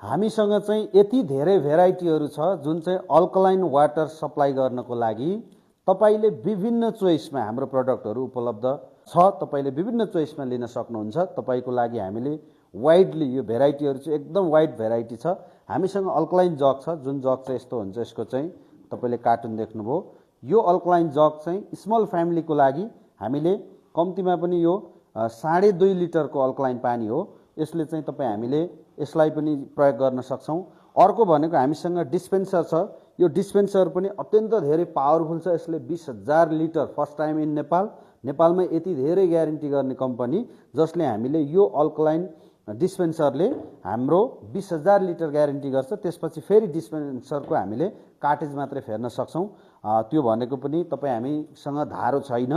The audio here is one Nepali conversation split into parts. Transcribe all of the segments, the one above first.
हामीसँग चाहिँ यति धेरै भेराइटीहरू छ जुन चाहिँ अल्कलाइन वाटर सप्लाई गर्नको लागि तपाईले विभिन्न चोइसमा हाम्रो प्रोडक्टहरू उपलब्ध छ। तपाईले विभिन्न चोइसमा लिन सक्नुहुन्छ। तपाईको लागि हामीले वाइडली यो भेराइटीहरू चाहिँ एकदम वाइड भेराइटी छ। हामीसँग अल्कलाइन जग छ, जुन जग चाहिँ यस्तो हुन्छ। यसको चाहिँ तपाईले कार्टुन देख्नुभयो। यो अल्कलाइन जग चाहिँ स्मल फ्यामिलीको लागि हामीले कम्तीमा पनि यो 2.5 लिटरको अल्कलाइन पानी हो। यसले चाहिँ हामीले यसलाई पनि प्रयोग गर्न सक्छौं। अर्को भनेको हामीसँग डिस्पेन्सर छ। यो डिस्पेन्सर पनि अत्यन्त धेरै पावरफुल छ। यसले 20,000 लिटर फर्स्ट टाइम इन नेपालमै यति धेरै ग्यारेन्टी गर्ने कम्पनी, जसले हामीले यो अल्कलाइन डिस्पेन्सरले हाम्रो 20,000 लिटर ग्यारेन्टी गर्छ। त्यसपछि फेरि डिस्पेन्सरको हामीले कार्टेज मात्रै फेर्न सक्छौं। त्यो भनेको पनि तपाईँ हामीसँग धारो छैन,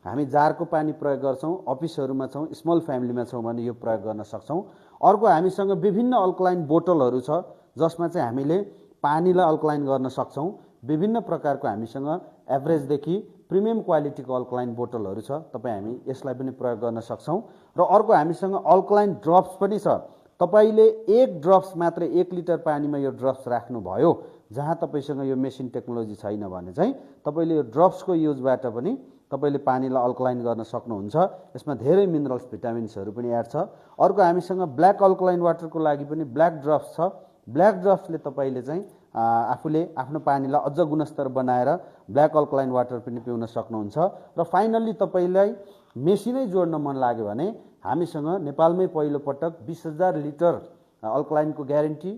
हामी जारको पानी प्रयोग गर्छौं, अफिसहरुमा छौं, स्मल फ्यामिलीमा छौं भने यो प्रयोग गर्न सक्छौं। अर्को हामीसँग विभिन्न अल्कलाइन बोतलहरू छ, जसमा चाहिँ हामीले पानीलाई अल्कलाइन गर्न सक्छौं। विभिन्न प्रकारको हामीसँग एभरेज देखि प्रिमियम क्वालिटीको अल्कलाइन बोतलहरू छ। तपाई हामी यसलाई पनि प्रयोग गर्न सक्छौं। र अर्को हामीसँग अल्कलाइन ड्रप्स पनि छ। तपाईले एक ड्रप्स मात्र 1 लिटर पानीमा यो ड्रप्स राख्नु भयो, जहाँ तपाईसँग यो मेसिन टेक्नोलोजी छैन भने चाहिँ तपाईले यो ड्रप्सको युजबाट पनि तपाईले पानीलाई अल्कलाइन गर्न सक्नुहुन्छ। यसमा धेरै मिनरल्स भिटामिन्सहरू पनि एड छ। अर्को हामीसँग ब्ल्याक अल्कलाइन वाटरको लागि पनि ब्ल्याक ड्रप्स छ। ब्ल्याक ड्रप्सले तपाईले चाहिँ आफूले आफ्नो पानीलाई अझ गुणस्तर बनाएर ब्ल्याक अल्कलाइन वाटर पनि पिउन सक्नुहुन्छ। र फाइनल्ली तपाईलाई मेसिनै जोड्न मन लाग्यो भने हामीसँग नेपालमै पहिलो पटक 20,000 लिटर अल्कलाइनको ग्यारेन्टी,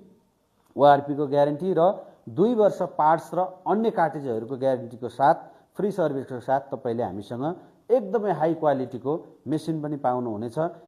ओआरपी को ग्यारेन्टी र 2 वर्ष पार्ट्स र अन्य कार्टेजहरूको ग्यारेन्टीको साथ, फ्री सर्भिसको साथ तपाईले हामीसँग एकदमै हाई क्वालिटीको मेसिन पनि पाउनुहुनेछ।